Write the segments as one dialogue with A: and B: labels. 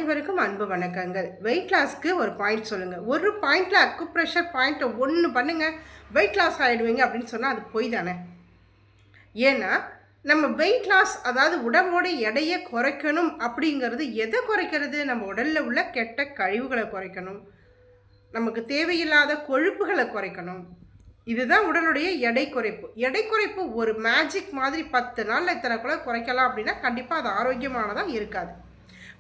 A: அனைவருக்கும் அன்பு வணக்கங்கள். வெயிட் லாஸ்க்கு ஒரு பாயிண்ட் சொல்லுங்கள். ஒரு பாயிண்டில் அக்குப்ரெஷர் பாயிண்ட்டை ஒன்று பண்ணுங்கள், வெயிட் லாஸ் ஆகிடுவீங்க அப்படின்னு சொன்னால் அது பொய் தானே. ஏன்னா நம்ம வெயிட் லாஸ், அதாவது உடம்போட எடையை குறைக்கணும் அப்படிங்கிறது எதை குறைக்கிறது? நம்ம உடலில் உள்ள கெட்ட கழிவுகளை குறைக்கணும், நமக்கு தேவையில்லாத கொழுப்புகளை குறைக்கணும். இதுதான் உடலுடைய எடை குறைப்பு. எடை குறைப்பு ஒரு மேஜிக் மாதிரி 10 நாளில் இத்தனை கூட குறைக்கலாம் அப்படின்னா கண்டிப்பாக அது ஆரோக்கியமானதாக இருக்காது.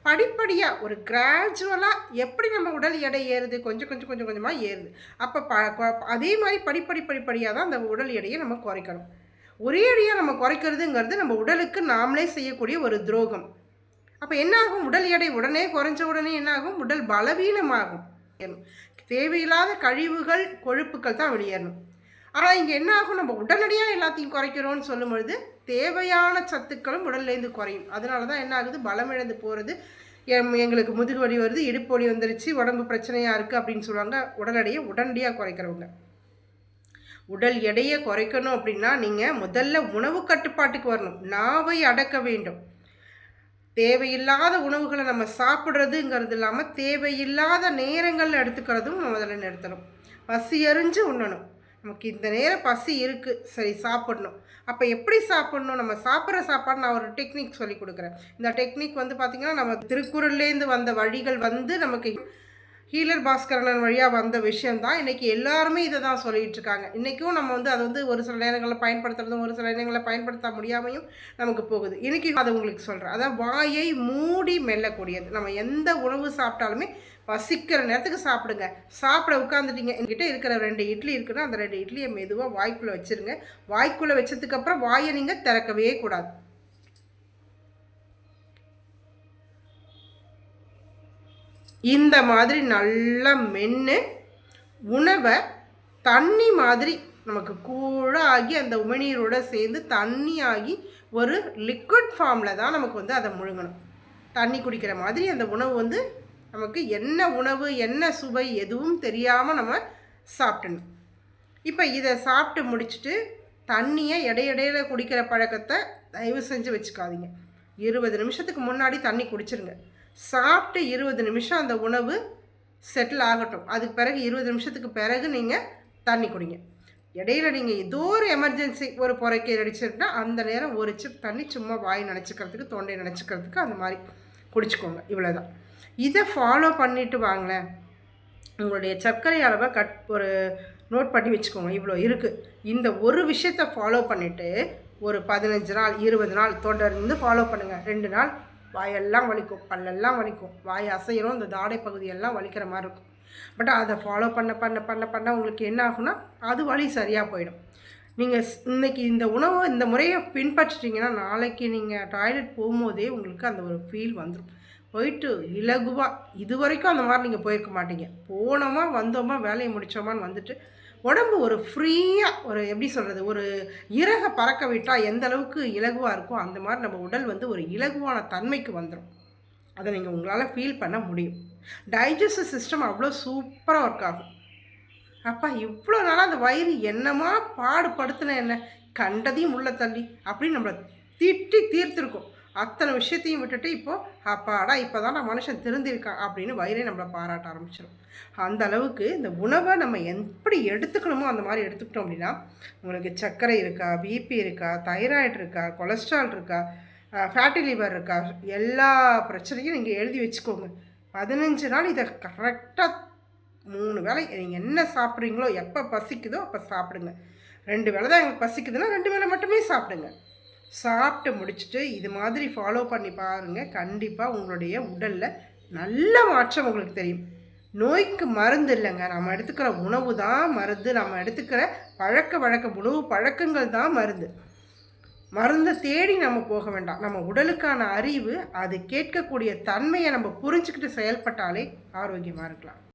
A: படிப்படியாக ஒரு கிராஜுவலாக எப்படி நம்ம உடல் எடை ஏறுது, கொஞ்சம் கொஞ்சமாக ஏறுது. அப்போ அதே மாதிரி படிப்படியாக தான் அந்த உடல் எடையை நம்ம குறைக்கணும். ஒரே அடியாக நம்ம குறைக்கிறதுங்கிறது நம்ம உடலுக்கு நாமளே செய்யக்கூடிய ஒரு துரோகம். அப்போ என்ன ஆகும்? உடல் எடை உடனே குறைஞ்ச உடனே என்ன ஆகும்? உடல் பலவீனமாகும். தேவையில்லாத கழிவுகள், கொழுப்புக்கள் தான் வெளியேறணும். ஆனால் இங்கே என்ன ஆகும்? நம்ம உடனடியாக எல்லாத்தையும் குறைக்கிறோன்னு சொல்லும் பொழுது தேவையான சத்துக்களும் உடல்லேருந்து குறையும். அதனால தான் என்ன ஆகுது? பலமிழந்து போகிறது. எங்களுக்கு முதுகு வலி வருது, இடுப்பு வலி வந்துருச்சு, உடம்பு பிரச்சனையாக இருக்குது அப்படின்னு சொல்லுவாங்க. உடல் எடையை உடனடியாக குறைக்கிறவங்க. உடல் எடையை குறைக்கணும் அப்படின்னா நீங்கள் முதல்ல உணவு கட்டுப்பாட்டுக்கு வரணும். நாவை அடக்க வேண்டும். தேவையில்லாத உணவுகளை நம்ம சாப்பிட்றதுங்கிறது இல்லாமல் தேவையில்லாத நேரங்கள் எடுத்துக்கிறதும் முதல்ல நிறுத்தணும். பசி எறிஞ்சு உண்ணணும். நமக்கு இந்த நேரம் பசி இருக்குது, சரி சாப்பிடணும். அப்போ எப்படி சாப்பிட்ணும்? நம்ம சாப்பிட்ற சாப்பாடு நான் ஒரு டெக்னிக் சொல்லி கொடுக்குறேன். இந்த டெக்னிக் பார்த்திங்கன்னா நம்ம திருக்குறள்லேருந்து வந்த வழிகள் நமக்கு ஹீலர் பாஸ்கரன் வழியாக வந்த விஷயந்தான். இன்றைக்கி எல்லாருமே இதை தான் சொல்லிகிட்டு இருக்காங்க. இன்றைக்கும் நம்ம அதை ஒரு சில நேரங்களில் பயன்படுத்துறதும் ஒரு சில நேரங்களில் பயன்படுத்த முடியாமையும் நமக்கு போகுது. இன்றைக்கி அதை உங்களுக்கு சொல்கிறேன். அதாவது வாயை மூடி மெல்லக்கூடியது. நம்ம எந்த உணவு சாப்பிட்டாலுமே பசிக்கிற நேரத்துக்கு சாப்பிடுங்க. சாப்பிட உட்காந்துட்டீங்க, என்கிட்ட இருக்கிற 2 இட்லி இருக்குன்னா அந்த 2 இட்லியை மெதுவாக வாய்க்குள்ளே வச்சுருங்க. வாய்க்குள்ளே வச்சதுக்கப்புறம் வாயை நீங்கள் திறக்கவே கூடாது. இந்த மாதிரி நல்லா மென்று உணவை தண்ணி மாதிரி நமக்கு கூழாகி அந்த உமிழ்நீரோடு சேர்ந்து தண்ணி ஆகி ஒரு லிக்விட் ஃபார்மில் தான் நமக்கு அதை முழுங்கணும். தண்ணி குடிக்கிற மாதிரி அந்த உணவு நமக்கு என்ன உணவு, என்ன சுவை எதுவும் தெரியாமல் நம்ம சாப்பிடணும். இப்போ இதை சாப்பிட்டு முடிச்சுட்டு தண்ணியை இடையிடையில குடிக்கிற பழக்கத்தை தயவு செஞ்சு வச்சுக்காதீங்க. 20 நிமிஷத்துக்கு முன்னாடி தண்ணி குடிச்சிருங்க. சாப்பிட்டு 20 நிமிஷம் அந்த உணவு செட்டில் ஆகட்டும். அதுக்கு பிறகு 20 நிமிஷத்துக்கு பிறகு நீங்கள் தண்ணி குடிங்க. இடையில நீங்கள் ஏதோ ஒரு எமர்ஜென்சி, ஒரு புரைக்கை அடிச்சுட்டா அந்த நேரம் ஒரு சிப் தண்ணி சும்மா வாய் நினச்சிக்கிறதுக்கு, தொண்டை நினச்சிக்கிறதுக்கு அந்த மாதிரி குடிச்சிக்கோங்க. இவ்வளோதான். இதை ஃபாலோ பண்ணிவிட்டு வாங்களேன். உங்களுடைய சர்க்கரை அளவை ஒரு நோட் பண்ணி வச்சுக்கோங்க. இவ்வளோ இருக்குது. இந்த ஒரு விஷயத்தை ஃபாலோ பண்ணிவிட்டு ஒரு 15 நாள் 20 நாள் தொடர்ந்து ஃபாலோ பண்ணுங்கள். 2 நாள் வாயெல்லாம் வலிக்கும், பல்லெல்லாம் வலிக்கும், வாய் அசைகிறோம், இந்த தாடை பகுதியெல்லாம் வலிக்கிற மாதிரி இருக்கும். பட் அதை ஃபாலோ பண்ண உங்களுக்கு என்ன ஆகும்னா அது வலி சரியாக போயிடும். நீங்கள் இன்றைக்கி இந்த உணவு இந்த முறையை பின்பற்றிட்டிங்கன்னா நாளைக்கு நீங்கள் டாய்லெட் போகும்போதே உங்களுக்கு அந்த ஒரு ஃபீல் வந்துடும். போயிட்டு இலகுவாக, இது வரைக்கும் அந்த மாதிரி நீங்கள் போயிருக்க மாட்டீங்க. போனோமா வந்தோமா வேலையை முடித்தோமான்னு வந்துட்டு உடம்பு ஒரு ஃப்ரீயாக, ஒரு எப்படி சொல்கிறது, ஒரு இறகை பறக்க விட்டால் எந்த அளவுக்கு இலகுவாக இருக்கும் அந்த மாதிரி நம்ம உடல் ஒரு இலகுவான தன்மைக்கு வந்துடும். அதை நீங்கள் உங்களால் ஃபீல் பண்ண முடியும். டைஜஸ்டிவ் சிஸ்டம் அவ்வளோ சூப்பராக ஒர்க் ஆகும். அப்பா இவ்வளோ நாளாக அந்த வயிறு என்னமா பாடுபடுத்தின என்ன, கண்டதையும் உள்ள தள்ளி அப்படின்னு நம்மளை திட்டி தீர்த்துருக்கோம். அத்தனை விஷயத்தையும் விட்டுட்டு இப்போது அப்பாடா இப்போ தான் நான் மனுஷன் திருந்திருக்கான் அப்படின்னு வயிறே நம்மளை பாராட்ட ஆரம்பிச்சிடும். அந்த அளவுக்கு இந்த உணவை நம்ம எப்படி எடுத்துக்கணுமோ அந்த மாதிரி எடுத்துக்கிட்டோம் அப்படின்னா உங்களுக்கு சர்க்கரை இருக்கா, பிபி இருக்கா, தைராய்டு இருக்கா, கொலஸ்ட்ரால் இருக்கா, ஃபேட்டி லிவர் இருக்கா, எல்லா பிரச்சனையும் நீங்கள் எழுதி வச்சுக்கோங்க. 15 நாள் இதை கரெக்டாக 3 வேளை நீங்கள் என்ன சாப்பிட்றீங்களோ, எப்போ பசிக்குதோ அப்போ சாப்பிடுங்க. 2 வேளை தான் எங்களுக்கு பசிக்குதுன்னா 2 வேளை மட்டுமே சாப்பிடுங்க. சாப்பிட்டு முடிச்சுட்டு இது மாதிரி ஃபாலோ பண்ணி பாருங்கள். கண்டிப்பாக உங்களுடைய உடலில் நல்ல மாற்றம் உங்களுக்கு தெரியும். நோய்க்கு மருந்து இல்லைங்க, நம்ம எடுத்துக்கிற உணவு தான் மருந்து. நம்ம எடுத்துக்கிற உணவு பழக்கங்கள் தான் மருந்து. மருந்தை தேடி நம்ம போக வேண்டாம். நம்ம உடலுக்கான அறிவு, அது கேட்கக்கூடிய தன்மையை நம்ம புரிஞ்சுக்கிட்டு செயல்பட்டாலே ஆரோக்கியமாக இருக்கலாம்.